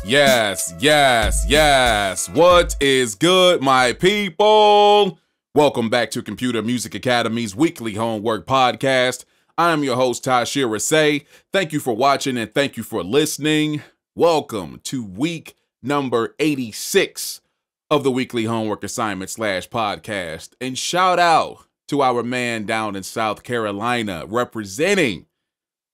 Yes, yes, yes. What is good, my people? Welcome back to Computer Music Academy's weekly homework podcast. I am your host, Tashira Say. Thank you for watching and thank you for listening. Welcome to week number 86 of the weekly homework assignment / podcast. And shout out to our man down in South Carolina representing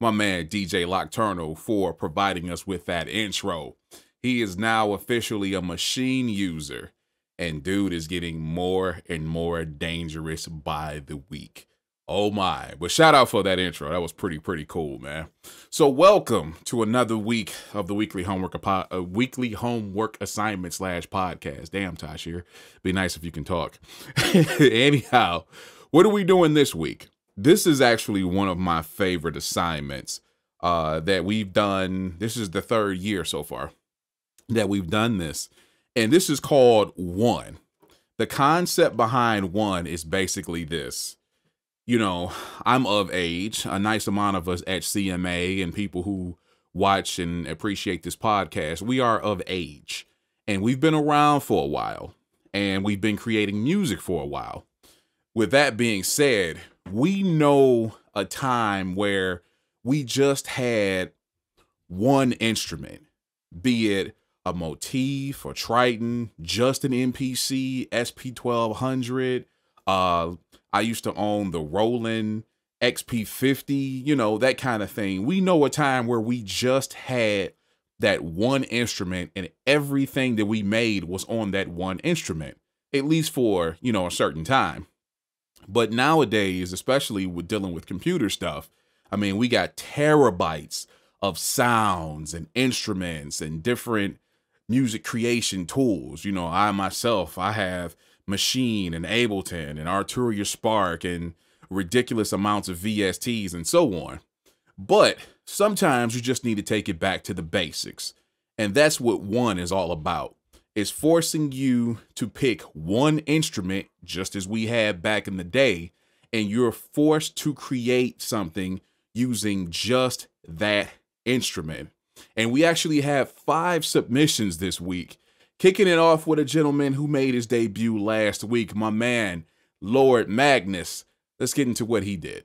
my man DJ Locturnal for providing us with that intro. He is now officially a machine user, and dude is getting more and more dangerous by the week. Oh my. But shout out for that intro. That was pretty cool, man. So welcome to another week of the weekly homework assignment / podcast. Damn, Tosh here. Be nice if you can talk. Anyhow, what are we doing this week? This is actually one of my favorite assignments that we've done. This is the third year so far that we've done this. And this is called One. The concept behind One is basically this. You know, I'm of age. A nice amount of us at CMA and people who watch and appreciate this podcast, we are of age. And we've been around for a while. And we've been creating music for a while. With that being said, we know a time where we just had one instrument, be it a motif or Triton, just an MPC, SP1200. I used to own the Roland XP50, you know, that kind of thing. We know a time where we just had that one instrument and everything that we made was on that one instrument, at least for, you know, a certain time. But nowadays, especially with dealing with computer stuff, I mean, we got terabytes of sounds and instruments and different music creation tools. You know, I have Machine and Ableton and Arturia Spark and ridiculous amounts of VSTs and so on. But sometimes you just need to take it back to the basics. And that's what One is all about. It's forcing you to pick one instrument, just as we had back in the day, and you're forced to create something using just that instrument. And we actually have 5 submissions this week, kicking it off with a gentleman who made his debut last week, my man, Lord Magnus. Let's get into what he did.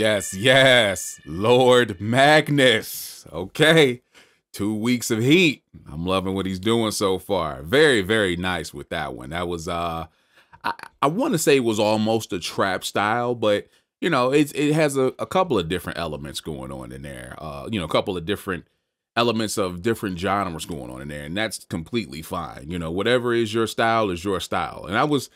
Yes, yes. Lord Magnus. Okay. 2 weeks of heat. I'm loving what he's doing so far. Very, very nice with that one. That was I want to say it was almost a trap style, but it has a couple of different elements going on in there. A couple of different elements of different genres going on in there, and that's completely fine. Whatever is your style is your style. And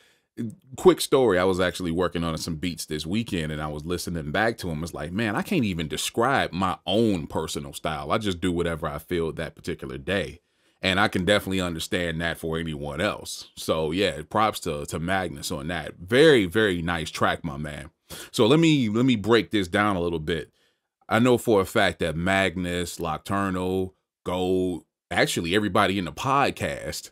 quick story, I was actually working on some beats this weekend, and I was listening back to them. It's like, man, I can't even describe my own personal style. I just do whatever I feel that particular day. And I can definitely understand that for anyone else. So yeah, props to Magnus on that. Very, very nice track, my man. So let me break this down a little bit. I know for a fact that Magnus, Nocturnal, Gold, actually everybody in the podcast,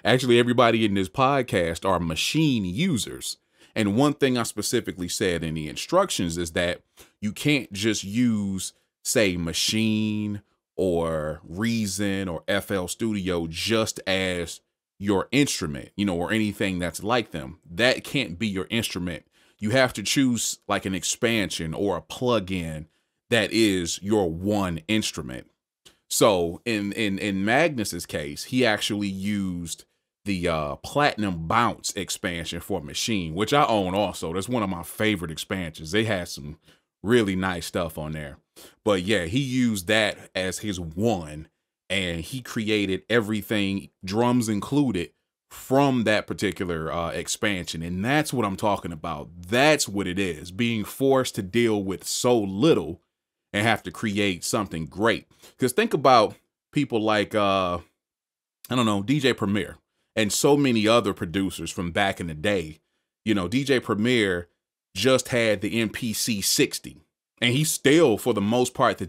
actually everybody in this podcast are machine users. And one thing I specifically said in the instructions is that you can't just use, say, Machine or Reason or FL Studio just as your instrument, or anything that's like them. That can't be your instrument. You have to choose like an expansion or a plugin that is your one instrument. So in Magnus's case, he actually used the Platinum Bounce expansion for Machine, which I own also. That's one of my favorite expansions. They had some really nice stuff on there. But yeah, he used that as his one, and he created everything, drums included, from that particular expansion. And that's what I'm talking about. That's what it is, being forced to deal with so little and have to create something great. Because think about people like, I don't know, DJ Premier and so many other producers from back in the day. DJ Premier just had the MPC 60, and he still, for the most part, to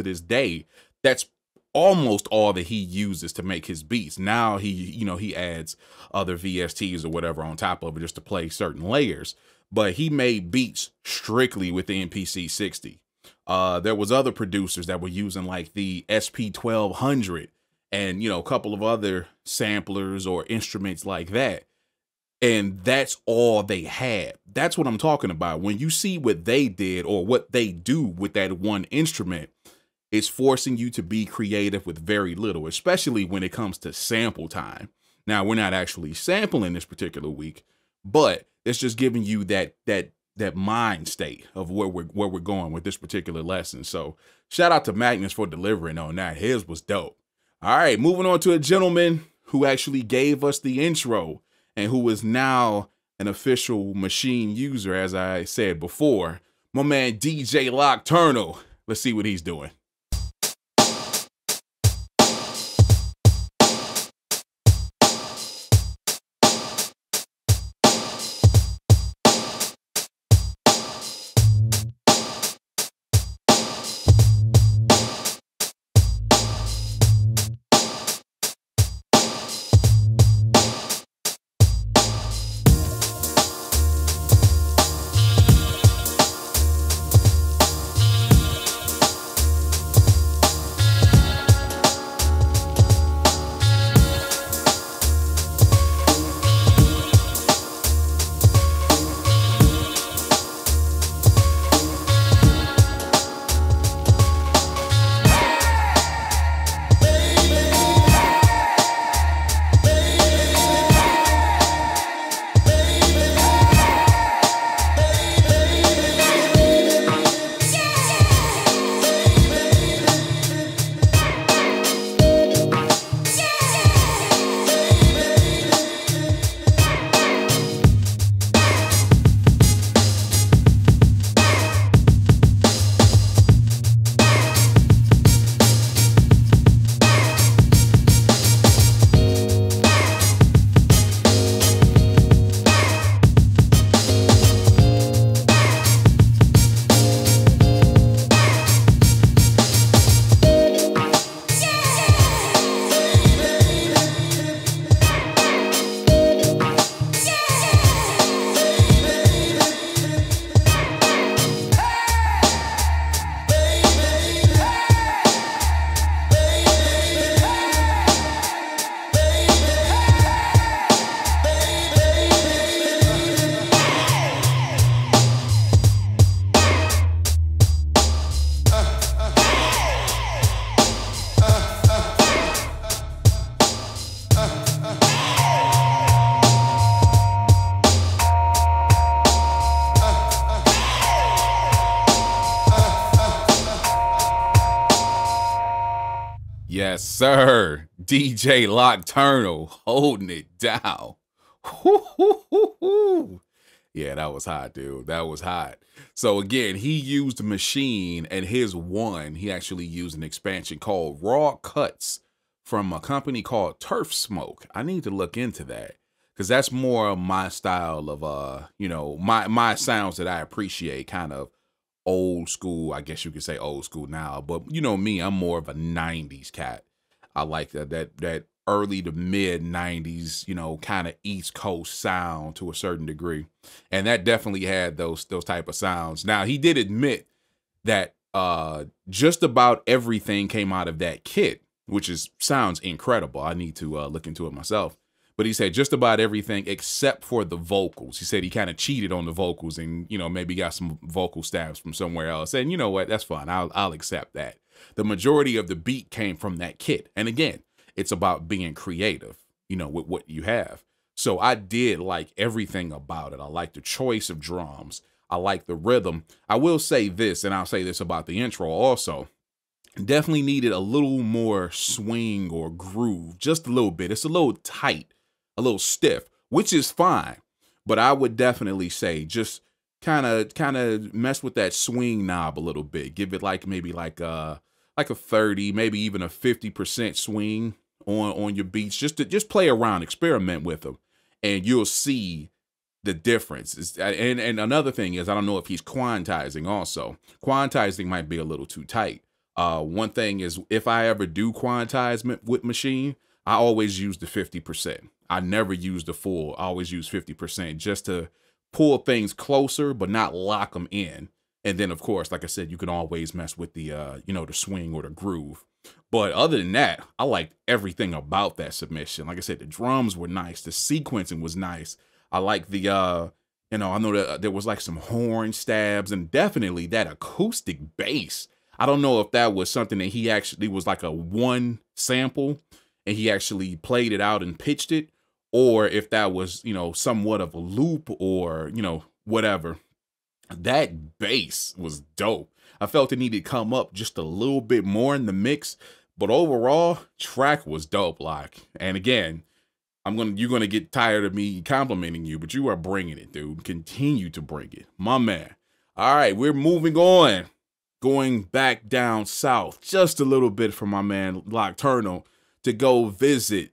this day, that's almost all that he uses to make his beats. Now he adds other VSTs or whatever on top of it just to play certain layers, but he made beats strictly with the MPC 60. There was other producers that were using like the SP 1200 and a couple of other samplers or instruments like that. And that's all they had. That's what I'm talking about. When you see what they did or what they do with that one instrument, it's forcing you to be creative with very little, especially when it comes to sample time. Now, we're not actually sampling this particular week, but it's just giving you that mind state of where we're going with this particular lesson. So shout out to Magnus for delivering on that. His was dope. All right, moving on to a gentleman who actually gave us the intro and who is now an official Machine user, as I said before, my man DJ Nocturnal. Let's see what he's doing. Yes, sir. DJ Nocturnal holding it down. Yeah, that was hot, dude. That was hot. So again, he used a machine, and his one, he actually used an expansion called Raw Cuts from a company called Turf Smoke. I need to look into that because that's more of my style of you know, my sounds that I appreciate, kind of old school. I guess you could say old school now, but you know me, I'm more of a 90s cat. I like that early to mid 90s, you know, kind of East Coast sound to a certain degree. And that definitely had those type of sounds. Now, he did admit that just about everything came out of that kit, which sounds incredible. I need to look into it myself. But he said just about everything except for the vocals. He said he kind of cheated on the vocals and, you know, maybe got some vocal stabs from somewhere else. And you know what? That's fine. I'll accept that. The majority of the beat came from that kit. And again, it's about being creative, you know, with what you have. So I did like everything about it. I like the choice of drums. I like the rhythm. I will say this, and I'll say this about the intro also. Definitely needed a little more swing or groove, just a little bit. It's a little tight, a little stiff, which is fine. But I would definitely say just kind of mess with that swing knob a little bit. Give it like maybe like a 30, maybe even a 50% swing on your beats. Just play around, experiment with them, and you'll see the difference. And another thing is, I don't know if he's quantizing also. Quantizing might be a little too tight. One thing is, if I ever do quantize with machine, I always use the 50%. I never use the full. I always use 50% just to pull things closer, but not lock them in. And then, of course, like I said, you can always mess with the, you know, the swing or the groove. But other than that, I liked everything about that submission. Like I said, the drums were nice. The sequencing was nice. I like the, you know, I know that there was like some horn stabs and definitely that acoustic bass. I don't know if that was something that he actually was like a one sample and he actually played it out and pitched it, or if that was, you know, somewhat of a loop or, you know, whatever. That bass was dope. I felt it needed to come up just a little bit more in the mix, but overall, track was dope. Like, and again, you're gonna get tired of me complimenting you, but you are bringing it, dude. Continue to bring it, my man. All right, we're moving on. Going back down south just a little bit for my man Nocturnal to go visit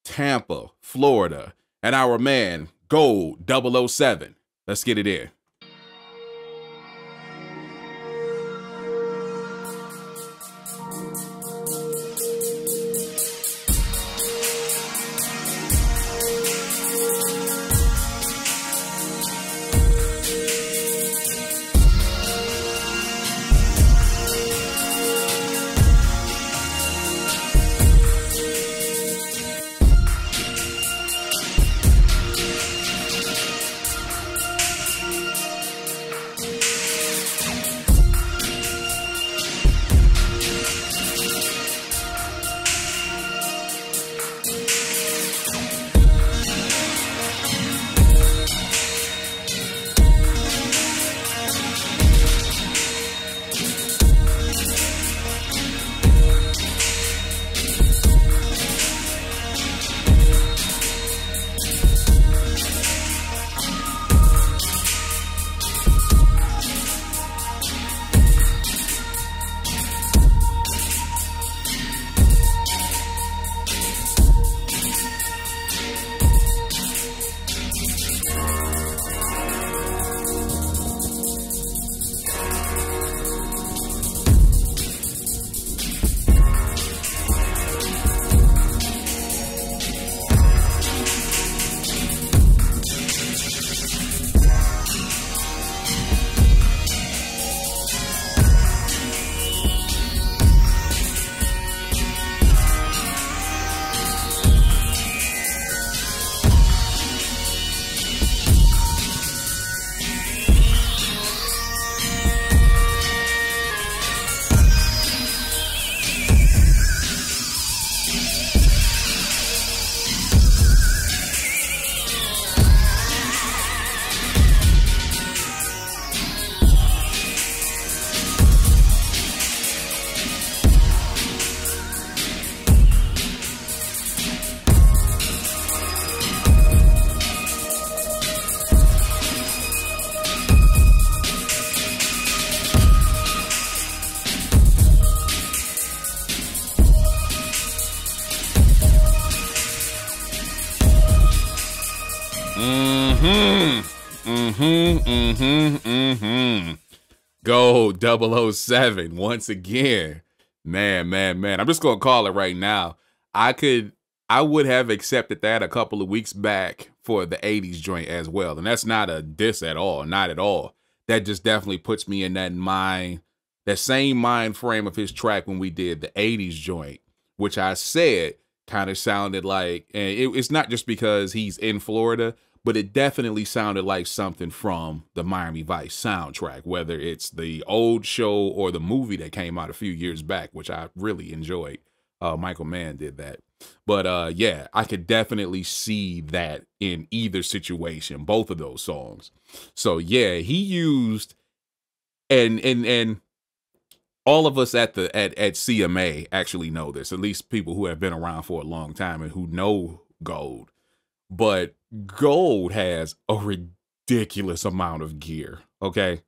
Tampa, Florida, and our man Gold 007. Let's get it in. Gold 007 once again. Man. I'm just gonna call it right now. I would have accepted that a couple of weeks back for the 80s joint as well. And that's not a diss at all, not at all. That just definitely puts me in that same mind frame of his track when we did the 80s joint, which I said kind of sounded like, and it's not just because he's in Florida, but it definitely sounded like something from the Miami Vice soundtrack, whether it's the old show or the movie that came out a few years back, which I really enjoyed. Michael Mann did that. But yeah, I could definitely see that in either situation, both of those songs. So yeah, he used, and all of us at CMA actually know this, at least people who have been around for a long time and who know Gold. But Gold has a ridiculous amount of gear, okay?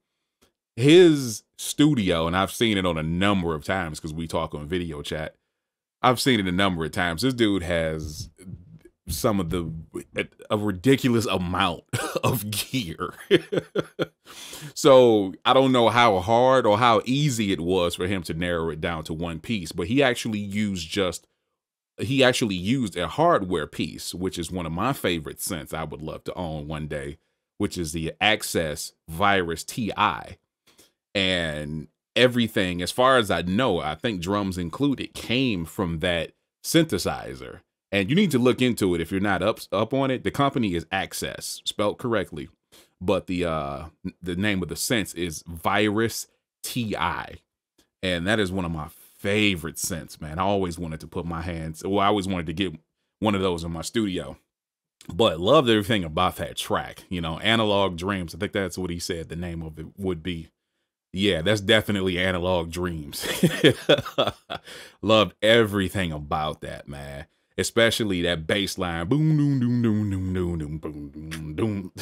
His studio, and I've seen it on a number of times because we talk on video chat. I've seen it a number of times. This dude has a ridiculous amount of gear. So I don't know how hard or how easy it was for him to narrow it down to one piece, but he actually used a hardware piece, which is one of my favorite synths I would love to own one day, which is the Access Virus TI. And everything, as far as I know, I think drums included, came from that synthesizer. And you need to look into it if you're not up on it. The company is Access, spelled correctly, but the name of the synth is Virus TI, and that is one of my favorite synths, man. I always wanted to put my hands, well, I always wanted to get one of those in my studio, but loved everything about that track. You know, Analog Dreams, I think that's what he said the name of it would be. Yeah, that's definitely Analog Dreams. Loved everything about that, man. Especially that bass line. Boom, doom, doom, doom, doom, doom, doom, boom, doom, doom.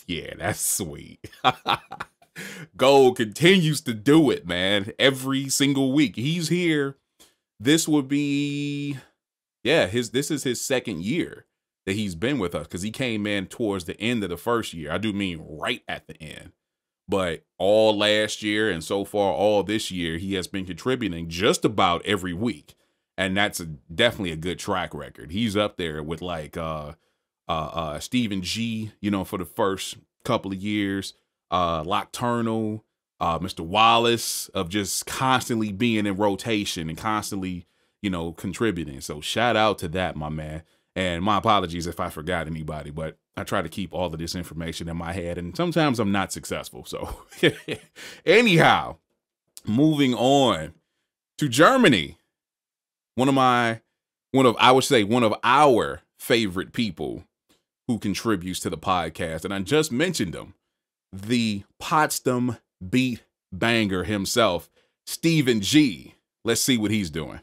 Yeah, that's sweet. Gold continues to do it, man. Every single week. He's here. This would be, yeah, this is his second year that he's been with us, because he came in towards the end of the first year. I do mean right at the end. But all last year and so far all this year, he has been contributing just about every week. And that's definitely a good track record. He's up there with like Stephen G, you know, for the first couple of years, Nocturnal, Mr. Wallace, of just constantly being in rotation and constantly, you know, contributing. So shout out to that, my man. And my apologies if I forgot anybody, but I try to keep all of this information in my head, and sometimes I'm not successful. So anyhow, moving on to Germany. One of our favorite people who contributes to the podcast, and I just mentioned him, the Potsdam beat banger himself, Stephen G. Let's see what he's doing.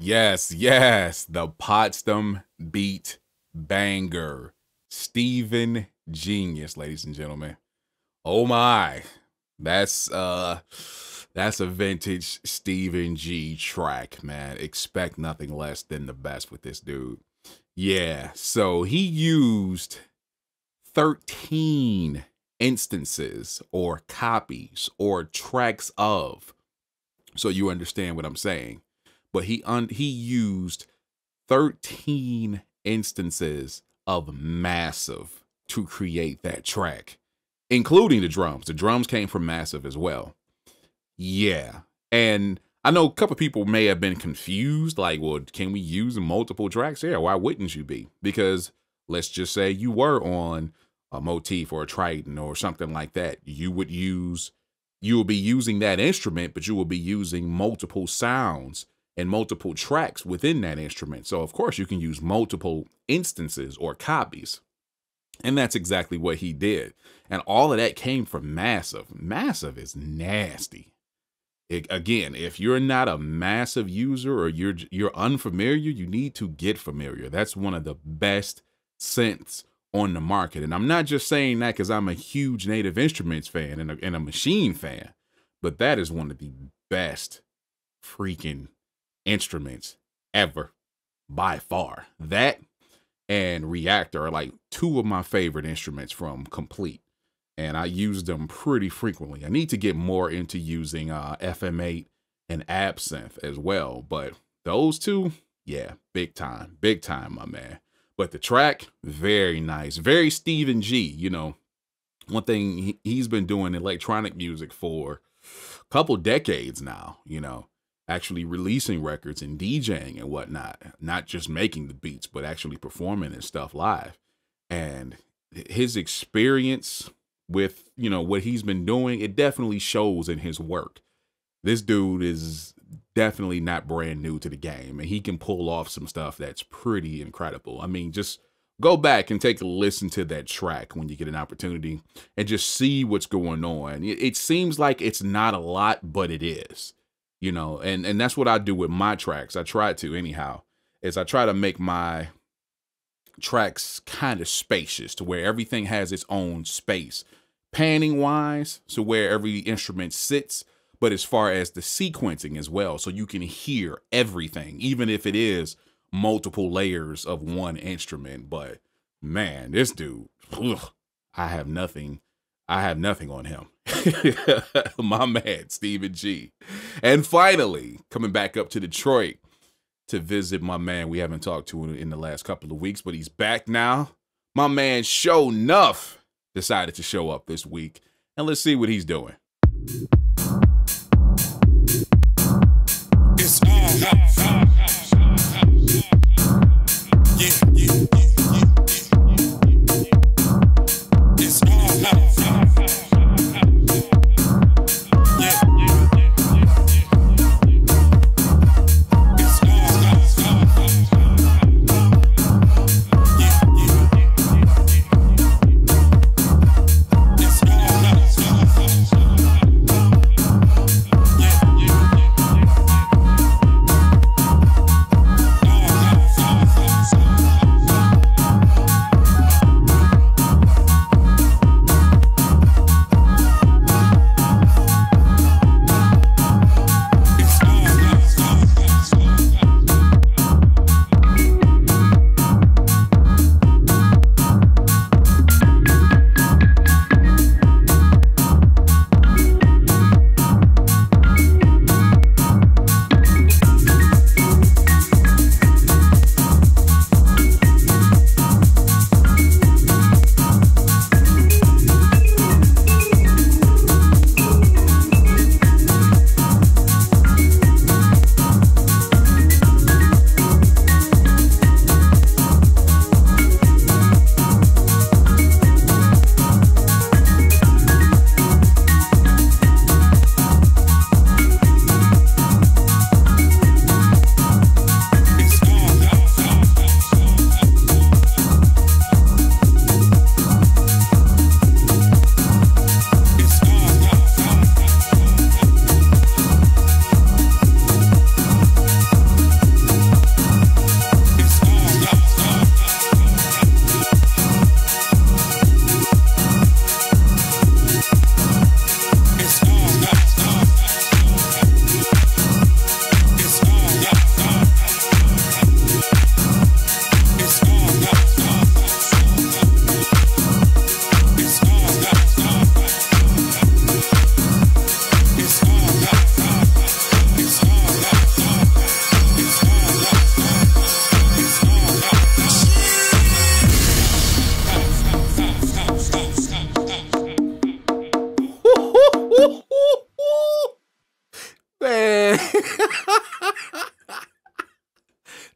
yes. The Potsdam beat banger. Steven Genius, ladies and gentlemen. Oh my. That's a vintage Steven G track, man. Expect nothing less than the best with this dude. Yeah, so he used 13 instances or copies or tracks of, so you understand what I'm saying. But he used 13 instances of Massive to create that track, including the drums. The drums came from Massive as well. Yeah. And I know a couple people may have been confused, like, well, can we use multiple tracks? Yeah, why wouldn't you be? Because let's just say you were on a motif or a Triton or something like that. You will be using that instrument, but you will be using multiple sounds and multiple tracks within that instrument. So of course you can use multiple instances or copies. And that's exactly what he did. And all of that came from Massive. Massive is nasty. Again, if you're not a Massive user or you're unfamiliar, you need to get familiar. That's one of the best synths on the market. And I'm not just saying that because I'm a huge Native Instruments fan and a Machine fan, but that is one of the best freaking instruments ever, by far. That and Reactor are like two of my favorite instruments from Complete, and I use them pretty frequently. I need to get more into using FM8 and Absinthe as well, but those two, yeah, big time, my man. But the track, very nice, very Steven G. You know, one thing he's been doing electronic music for a couple decades now, you know, actually releasing records and DJing and whatnot, not just making the beats, but actually performing and stuff live. And his experience with, you know, what he's been doing, it definitely shows in his work. This dude is definitely not brand new to the game, and he can pull off some stuff that's pretty incredible. I mean, just go back and take a listen to that track when you get an opportunity and just see what's going on. It seems like it's not a lot, but it is, you know, and that's what I do with my tracks. I try to anyhow, is I try to make my tracks kind of spacious to where everything has its own space, panning wise, so where every instrument sits, but as far as the sequencing as well, so you can hear everything, even if it is multiple layers of one instrument. But man, this dude, ugh, I have nothing on him. My man, Steven G. And finally, coming back up to Detroit to visit my man we haven't talked to in the last couple of weeks, but he's back now. My man Sho-Nuff decided to show up this week, and let's see what he's doing. It's all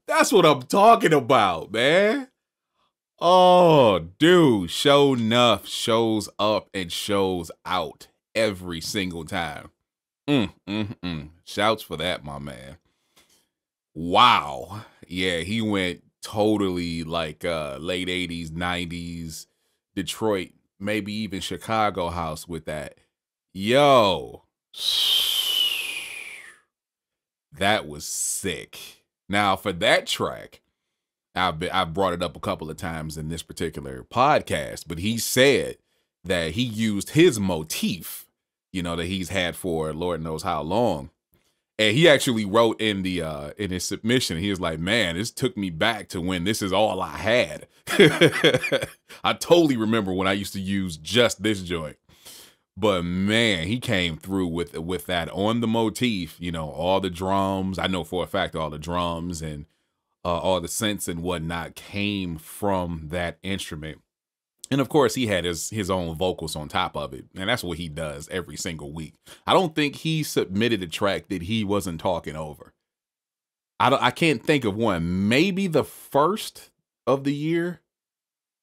That's what I'm talking about, man. Oh, dude, Sho-Nuff shows up and shows out every single time. Shouts for that, my man. Wow. Yeah, he went totally like late 80s, 90s, Detroit, maybe even Chicago house with that. Yo. That was sick. Now, for that track, I've brought it up a couple of times in this particular podcast, but he said that he used his motif, that he's had for Lord knows how long. And he actually wrote in his submission, he was like, man, this took me back to when this is all I had. I totally remember when I used to use just this joint. But man, he came through with that on the motif, all the drums. I know for a fact all the drums and all the synths and whatnot came from that instrument. And of course, he had his own vocals on top of it. And that's what he does every single week. I don't think he submitted a track that he wasn't talking over. I can't think of one. Maybe the first of the year.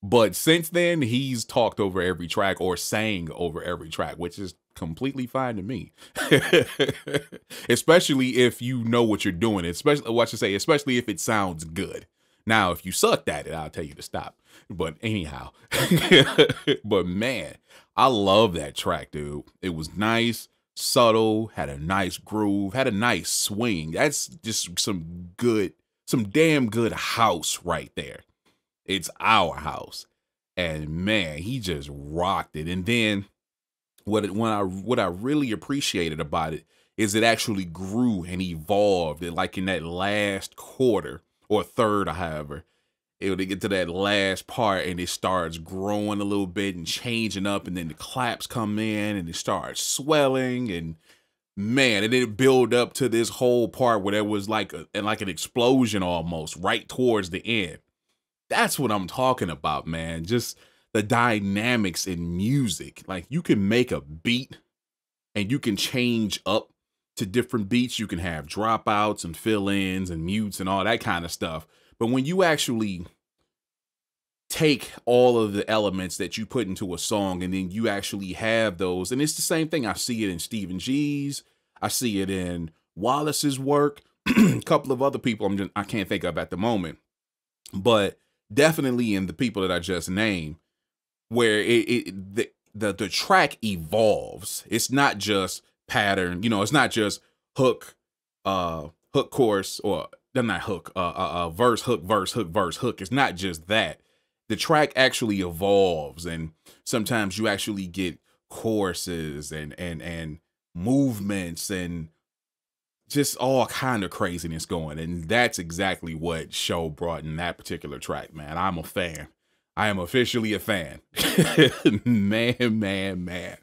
But since then, he's talked over every track or sang over every track, which is completely fine to me. Especially if you know what you're doing, especially if it sounds good. Now, if you sucked at it, I'll tell you to stop. But anyhow, but man, I love that track, dude. It was nice, subtle, had a nice groove, had a nice swing. That's just some damn good house right there. It's our house. And man, he just rocked it. And then what I really appreciated about it is it actually grew and evolved. Like in that last quarter or third or however, it would get to that last part and it starts growing a little bit and changing up, and then the claps come in and it starts swelling, and man, and it build up to this whole part where there was like an explosion almost right towards the end. That's what I'm talking about, man. Just the dynamics in music. Like, you can make a beat and you can change up to different beats. You can have dropouts and fill-ins and mutes and all that kind of stuff. But when you actually take all of the elements that you put into a song and then you actually have those, and it's the same thing. I see it in Stephen G's. I see it in Wallace's work. A couple of other people I can't think of at the moment. But definitely in the people that I just named, where the track evolves. It's not just pattern, it's not just hook, chorus, or not hook, verse, hook, verse, hook, verse, hook. It's not just that. The track actually evolves, and sometimes you actually get choruses and movements and just all kind of craziness going. And that's exactly what Sho brought in that particular track, man. I'm a fan. I am officially a fan. Man.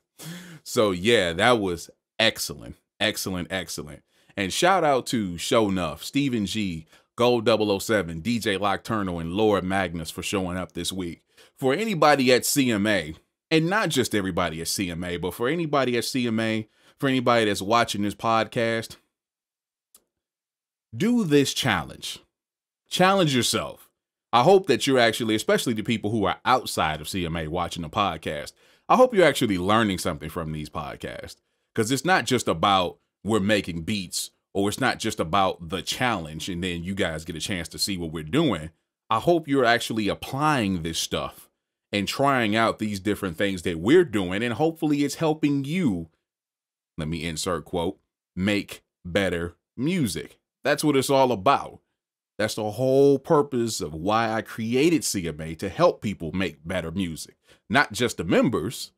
So yeah, that was excellent. And shout out to Sho-Nuff, Stephen G, Gold 007, DJ Locturnal, and Lord Magnus for showing up this week. For anybody at CMA, and not just everybody at CMA, but for anybody at CMA, for anybody that's watching this podcast, do this challenge. Challenge yourself. I hope that you're actually, especially the people who are outside of CMA watching the podcast, I hope you're actually learning something from these podcasts. Because it's not just about we're making beats, or it's not just about the challenge and then you guys get a chance to see what we're doing. I hope you're actually applying this stuff and trying out these different things that we're doing, and hopefully it's helping you, let me insert quote, make better music. That's what it's all about. That's the whole purpose of why I created CMA, to help people make better music, not just the members.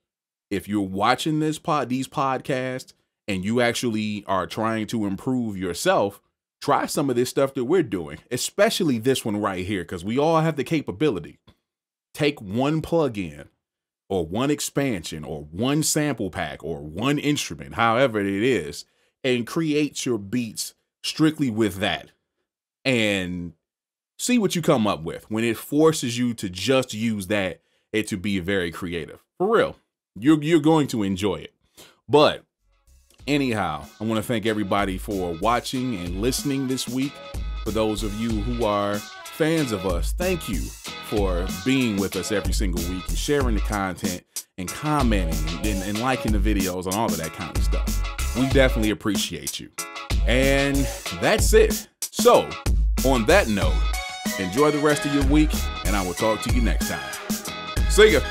If you're watching these podcasts and you actually are trying to improve yourself, try some of this stuff that we're doing, especially this one right here, because we all have the capability. Take one plugin or one expansion or one sample pack or one instrument, however it is, and create your beats strictly with that. And see what you come up with. When it forces you to just use that, it to be very creative. For real. You're going to enjoy it. But Anyhow, I want to thank everybody for watching and listening this week. For those of you who are fans of us, thank you for being with us every single week and sharing the content and commenting and liking the videos and all of that kind of stuff. We definitely appreciate you. And that's it. So, on that note, enjoy the rest of your week, and I will talk to you next time. See ya.